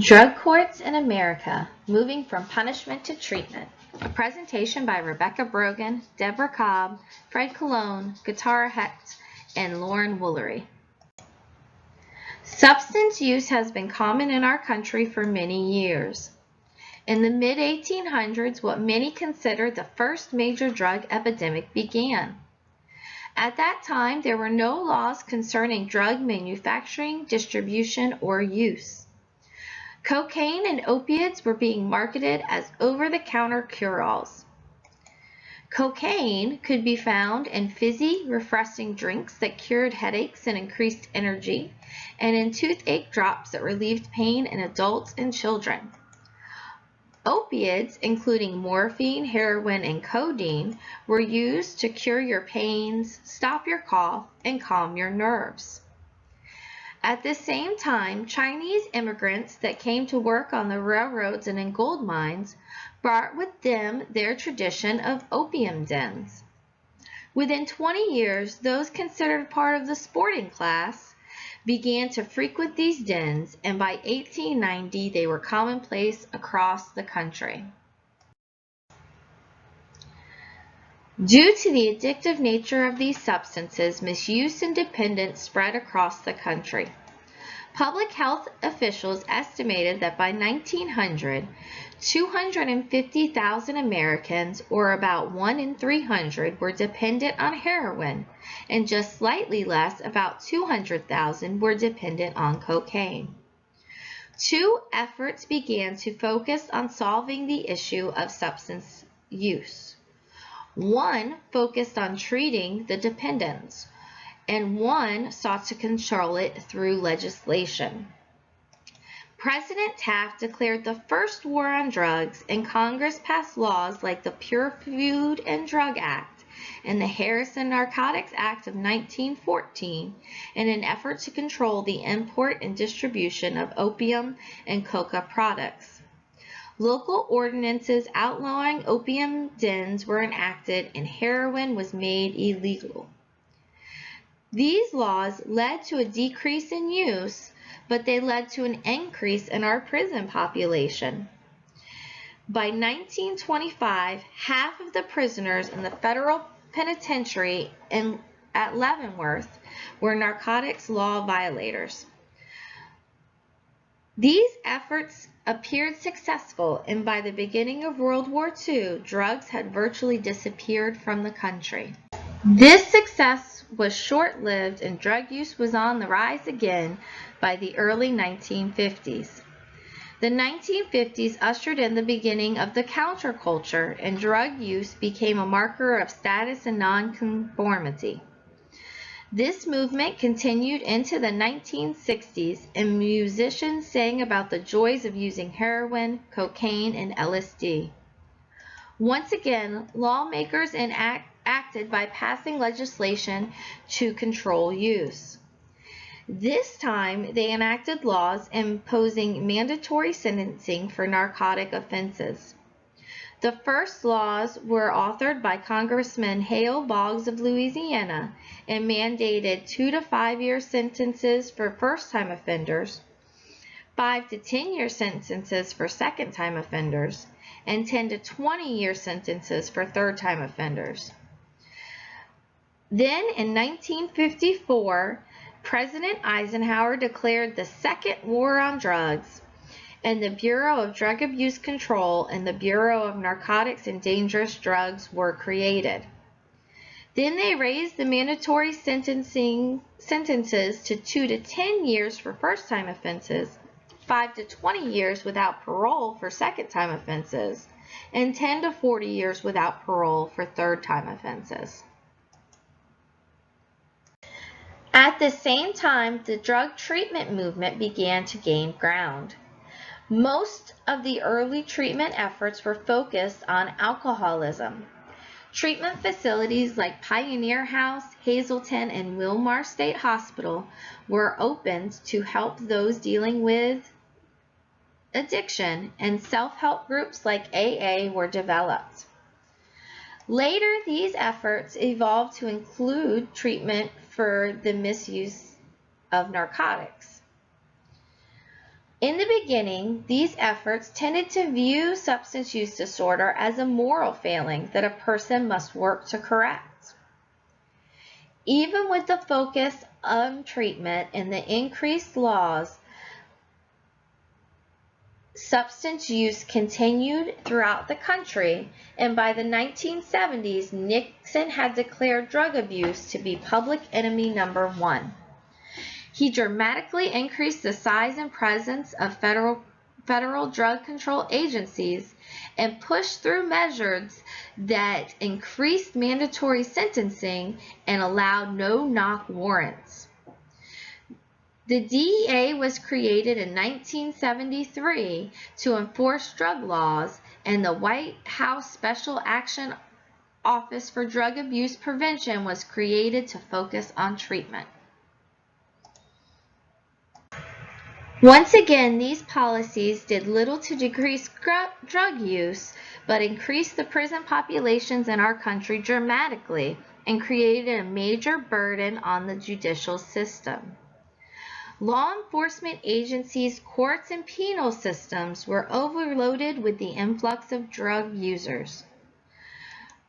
Drug Courts in America, Moving from Punishment to Treatment. A presentation by Rebecca Brogan, Deborah Cobb, Fred Colon, Gatara Hecht, and Lauren Woolery. Substance use has been common in our country for many years. In the mid-1800s, what many consider the first major drug epidemic began. At that time, there were no laws concerning drug manufacturing, distribution, or use. Cocaine and opiates were being marketed as over-the-counter cure-alls. Cocaine could be found in fizzy, refreshing drinks that cured headaches and increased energy, and in toothache drops that relieved pain in adults and children. Opiates, including morphine, heroin, and codeine, were used to cure your pains, stop your cough, and calm your nerves. At the same time, Chinese immigrants that came to work on the railroads and in gold mines brought with them their tradition of opium dens. Within 20 years, those considered part of the sporting class began to frequent these dens, and by 1890 they were commonplace across the country. Due to the addictive nature of these substances, misuse and dependence spread across the country. Public health officials estimated that by 1900, 250,000 Americans, or about 1 in 300, were dependent on heroin, and just slightly less, about 200,000, were dependent on cocaine. Two efforts began to focus on solving the issue of substance use. One focused on treating the dependence, and one sought to control it through legislation. President Taft declared the first war on drugs, and Congress passed laws like the Pure Food and Drug Act and the Harrison Narcotics Act of 1914 in an effort to control the import and distribution of opium and coca products. Local ordinances outlawing opium dens were enacted, and heroin was made illegal. These laws led to a decrease in use, but they led to an increase in our prison population. By 1925, half of the prisoners in the federal penitentiary at Leavenworth were narcotics law violators. These efforts appeared successful, and by the beginning of World War II, drugs had virtually disappeared from the country. This success was short-lived, and drug use was on the rise again by the early 1950s. The 1950s ushered in the beginning of the counterculture, and drug use became a marker of status and nonconformity. This movement continued into the 1960s, and musicians sang about the joys of using heroin, cocaine, and LSD. Once again, lawmakers acted by passing legislation to control use. This time, they enacted laws imposing mandatory sentencing for narcotic offenses. The first laws were authored by Congressman Hale Boggs of Louisiana and mandated 2 to 5 year sentences for first-time offenders, 5 to 10 year sentences for second-time offenders, and 10 to 20 year sentences for third-time offenders. Then, in 1954, President Eisenhower declared the Second War on Drugs, and the Bureau of Drug Abuse Control and the Bureau of Narcotics and Dangerous Drugs were created. Then they raised the mandatory sentences to 2 to 10 years for first-time offenses, 5 to 20 years without parole for second-time offenses, and 10 to 40 years without parole for third-time offenses. At the same time, the drug treatment movement began to gain ground. Most of the early treatment efforts were focused on alcoholism. Treatment facilities like Pioneer House, Hazleton, and Wilmar State Hospital were opened to help those dealing with addiction, and self-help groups like AA were developed. Later, these efforts evolved to include treatment for the misuse of narcotics. In the beginning, these efforts tended to view substance use disorder as a moral failing that a person must work to correct. Even with the focus on treatment and the increased laws, substance use continued throughout the country, and by the 1970s, Nixon had declared drug abuse to be public enemy number one. He dramatically increased the size and presence of federal drug control agencies and pushed through measures that increased mandatory sentencing and allowed no-knock warrants. The DEA was created in 1973 to enforce drug laws, and the White House Special Action Office for Drug Abuse Prevention was created to focus on treatment. Once again, these policies did little to decrease drug use, but increased the prison populations in our country dramatically and created a major burden on the judicial system. Law enforcement agencies, courts, and penal systems were overloaded with the influx of drug users.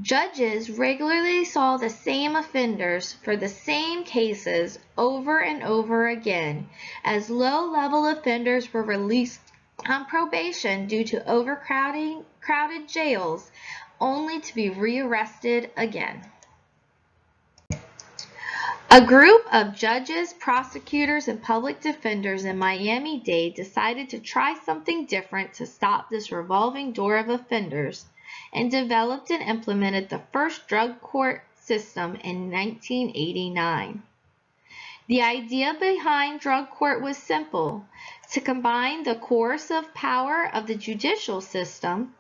Judges regularly saw the same offenders for the same cases over and over again, as low-level offenders were released on probation due to crowded jails, only to be rearrested again. A group of judges, prosecutors, and public defenders in Miami-Dade decided to try something different to stop this revolving door of offenders, and developed and implemented the first drug court system in 1989. The idea behind drug court was simple: to combine the coercive power of the judicial system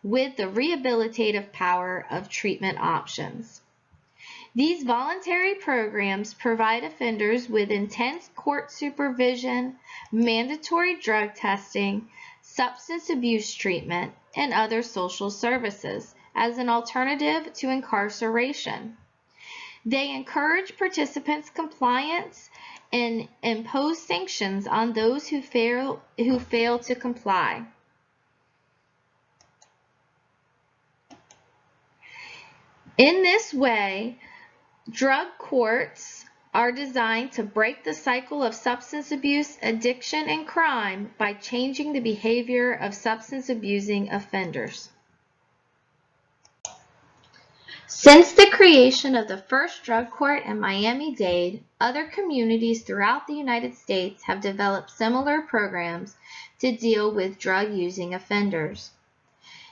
with the rehabilitative power of treatment options. These voluntary programs provide offenders with intense court supervision, mandatory drug testing, substance abuse treatment, and other social services as an alternative to incarceration. They encourage participants' compliance and impose sanctions on those who fail to comply. In this way, drug courts are designed to break the cycle of substance abuse, addiction, and crime by changing the behavior of substance abusing offenders. Since the creation of the first drug court in Miami-Dade, other communities throughout the United States have developed similar programs to deal with drug-using offenders.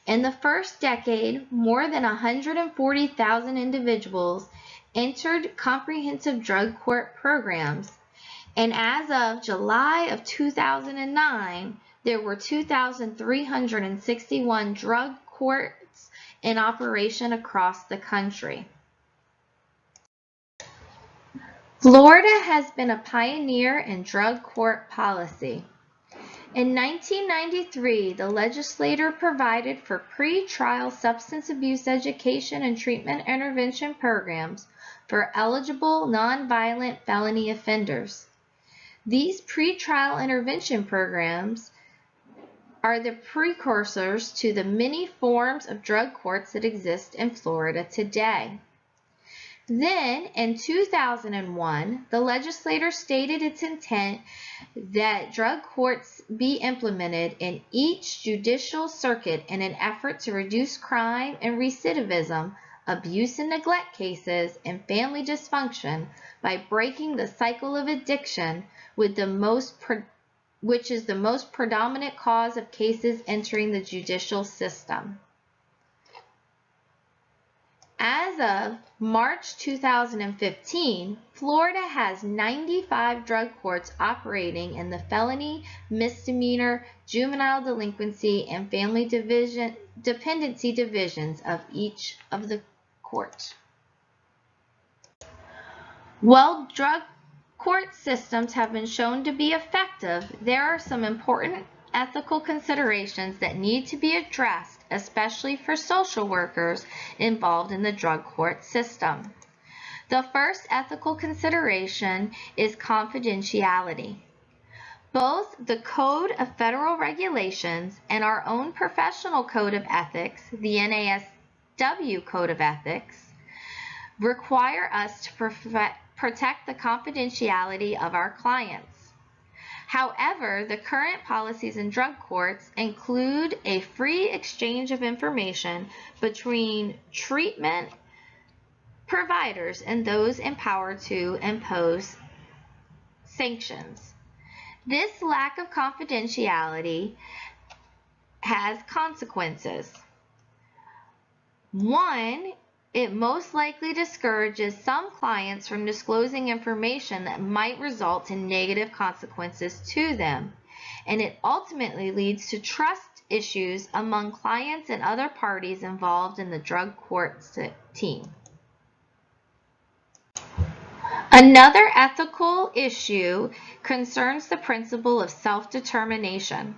In the first decade, more than 140,000 individuals entered comprehensive drug court programs, and as of July of 2009, there were 2,361 drug courts in operation across the country. Florida has been a pioneer in drug court policy. In 1993, the legislature provided for pre-trial substance abuse education and treatment intervention programs for eligible nonviolent felony offenders. These pre-trial intervention programs are the precursors to the many forms of drug courts that exist in Florida today. Then, in 2001, the legislature stated its intent that drug courts be implemented in each judicial circuit in an effort to reduce crime and recidivism, abuse and neglect cases, and family dysfunction by breaking the cycle of addiction, which is the most predominant cause of cases entering the judicial system. As of March 2015, Florida has 95 drug courts operating in the felony, misdemeanor, juvenile delinquency, and family dependency divisions of each of the courts. While drug court systems have been shown to be effective, there are some important ethical considerations that need to be addressed, especially for social workers involved in the drug court system. The first ethical consideration is confidentiality. Both the Code of Federal Regulations and our own professional code of ethics, the NASW Code of Ethics, require us to protect the confidentiality of our clients. However, the current policies in drug courts include a free exchange of information between treatment providers and those empowered to impose sanctions. This lack of confidentiality has consequences. One, it most likely discourages some clients from disclosing information that might result in negative consequences to them, and it ultimately leads to trust issues among clients and other parties involved in the drug court team. Another ethical issue concerns the principle of self-determination.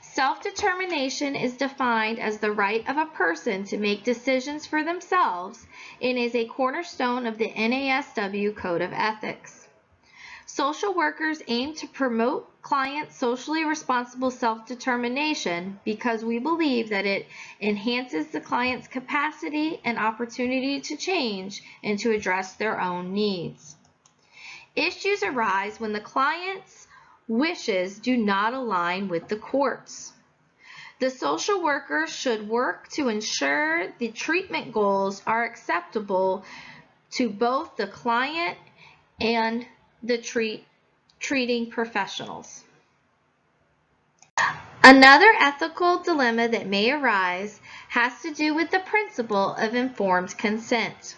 Self-determination is defined as the right of a person to make decisions for themselves and is a cornerstone of the NASW Code of Ethics. Social workers aim to promote client socially responsible self-determination because we believe that it enhances the client's capacity and opportunity to change and to address their own needs. Issues arise when the client's wishes do not align with the court's. The social worker should work to ensure the treatment goals are acceptable to both the client and the treating professionals. Another ethical dilemma that may arise has to do with the principle of informed consent.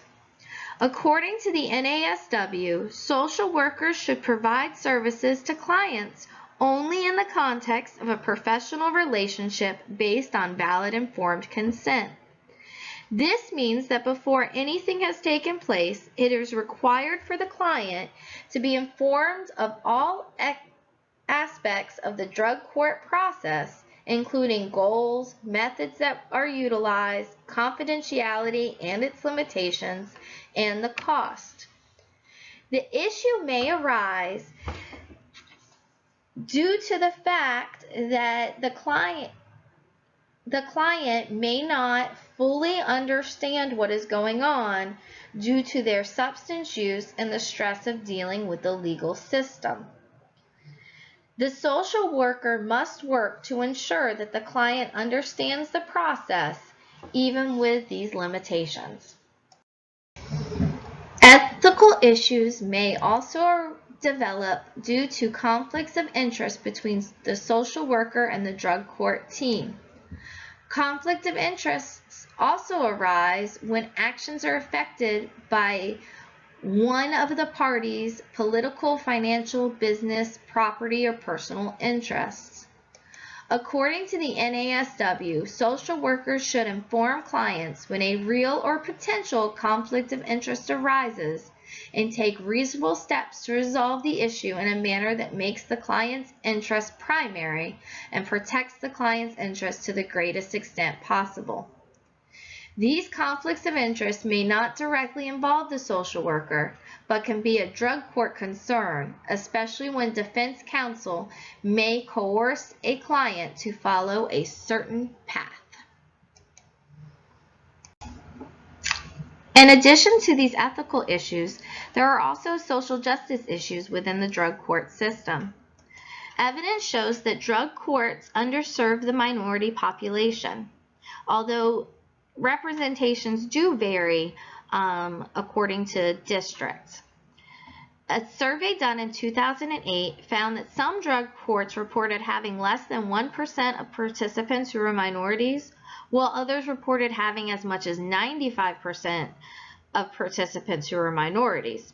According to the NASW, social workers should provide services to clients only in the context of a professional relationship based on valid informed consent. This means that before anything has taken place, it is required for the client to be informed of all aspects of the drug court process, including goals, methods that are utilized, confidentiality and its limitations, and the cost. The issue may arise due to the fact that the client may not fully understand what is going on due to their substance use and the stress of dealing with the legal system. The social worker must work to ensure that the client understands the process, even with these limitations. Ethical issues may also develop due to conflicts of interest between the social worker and the drug court team. Conflict of interests also arise when actions are affected by one of the parties' political, financial, business, property, or personal interests. According to the NASW, social workers should inform clients when a real or potential conflict of interest arises and take reasonable steps to resolve the issue in a manner that makes the client's interest primary and protects the client's interest to the greatest extent possible. These conflicts of interest may not directly involve the social worker, but can be a drug court concern, especially when defense counsel may coerce a client to follow a certain path. In addition to these ethical issues, there are also social justice issues within the drug court system. Evidence shows that drug courts underserve the minority population, although representations do vary according to districts. A survey done in 2008 found that some drug courts reported having less than 1% of participants who were minorities, while others reported having as much as 95% of participants who were minorities.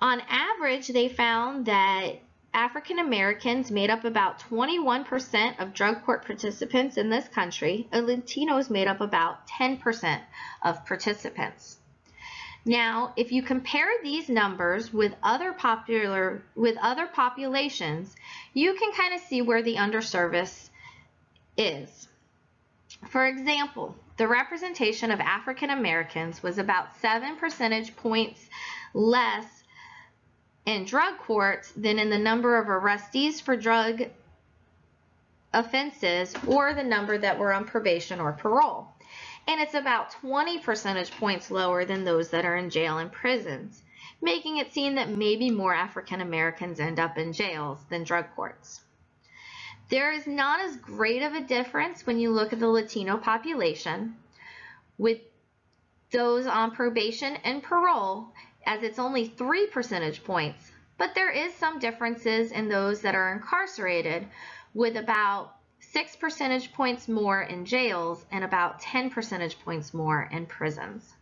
On average, they found that African Americans made up about 21% of drug court participants in this country, and Latinos made up about 10% of participants. Now, if you compare these numbers with other populations, you can kind of see where the underservice is. For example, the representation of African Americans was about 7 percentage points less in drug courts than in the number of arrestees for drug offenses or the number that were on probation or parole. And it's about 20 percentage points lower than those that are in jail and prisons, making it seem that maybe more African Americans end up in jails than drug courts. There is not as great of a difference when you look at the Latino population with those on probation and parole, as it's only 3 percentage points, but there is some differences in those that are incarcerated, with about 6 percentage points more in jails and about 10 percentage points more in prisons.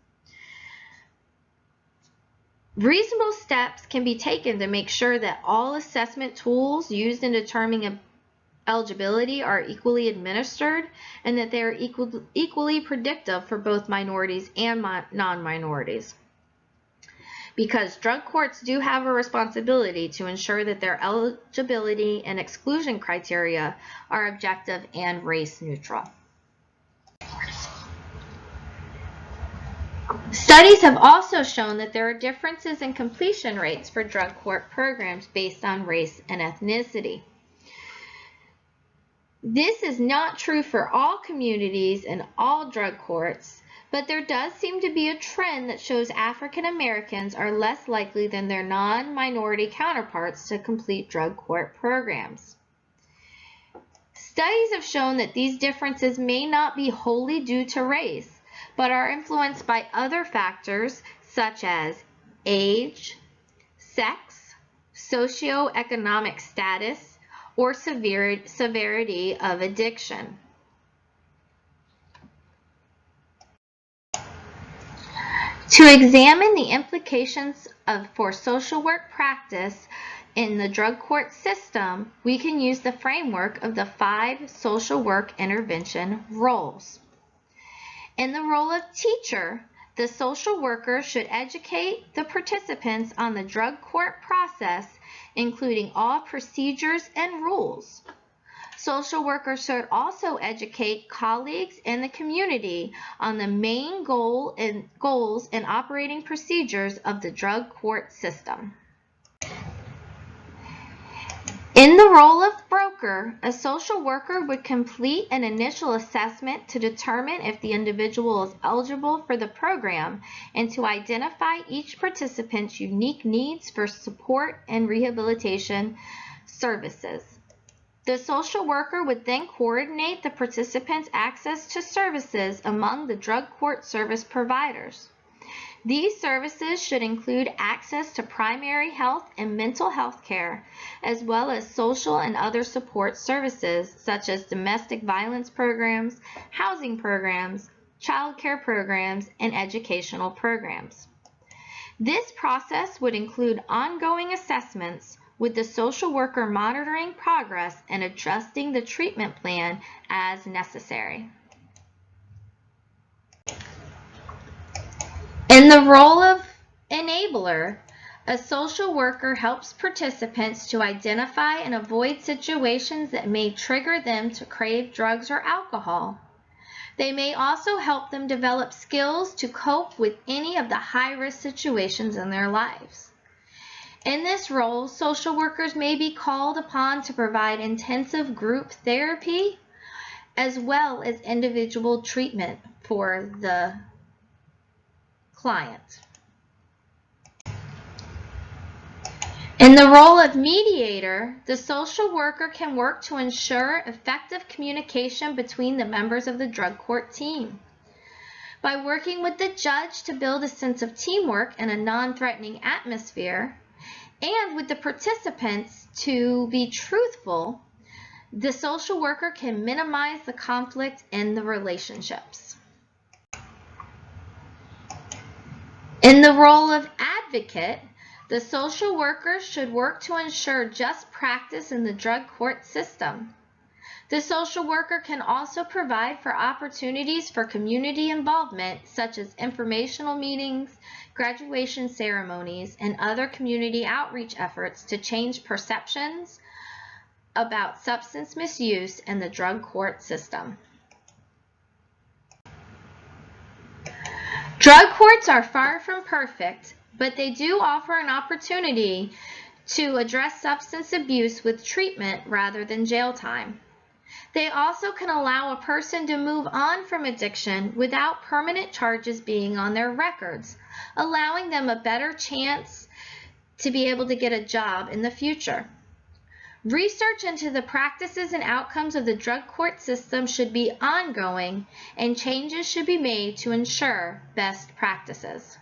Reasonable steps can be taken to make sure that all assessment tools used in determining eligibility are equally administered and that they are equally predictive for both minorities and non-minorities. Because drug courts do have a responsibility to ensure that their eligibility and exclusion criteria are objective and race neutral. Studies have also shown that there are differences in completion rates for drug court programs based on race and ethnicity. This is not true for all communities and all drug courts, but there does seem to be a trend that shows African Americans are less likely than their non-minority counterparts to complete drug court programs. Studies have shown that these differences may not be wholly due to race, but are influenced by other factors such as age, sex, socioeconomic status, or severity of addiction. To examine the implications for social work practice in the drug court system, we can use the framework of the 5 social work intervention roles. In the role of teacher, the social worker should educate the participants on the drug court process, including all procedures and rules. Social workers should also educate colleagues in the community on the main goals and operating procedures of the drug court system. In the role of broker, a social worker would complete an initial assessment to determine if the individual is eligible for the program and to identify each participant's unique needs for support and rehabilitation services. The social worker would then coordinate the participants' access to services among the drug court service providers. These services should include access to primary health and mental health care, as well as social and other support services such as domestic violence programs, housing programs, child care programs, and educational programs. This process would include ongoing assessments, with the social worker monitoring progress and adjusting the treatment plan as necessary. In the role of enabler, a social worker helps participants to identify and avoid situations that may trigger them to crave drugs or alcohol. They may also help them develop skills to cope with any of the high-risk situations in their lives. In this role, social workers may be called upon to provide intensive group therapy as well as individual treatment for the client. In the role of mediator, the social worker can work to ensure effective communication between the members of the drug court team. By working with the judge to build a sense of teamwork in a non-threatening atmosphere, and with the participants to be truthful, the social worker can minimize the conflict in the relationships. In the role of advocate, the social worker should work to ensure just practice in the drug court system. The social worker can also provide for opportunities for community involvement, such as informational meetings, graduation ceremonies, and other community outreach efforts to change perceptions about substance misuse in the drug court system. Drug courts are far from perfect, but they do offer an opportunity to address substance abuse with treatment rather than jail time. They also can allow a person to move on from addiction without permanent charges being on their records, allowing them a better chance to be able to get a job in the future. Research into the practices and outcomes of the drug court system should be ongoing, and changes should be made to ensure best practices.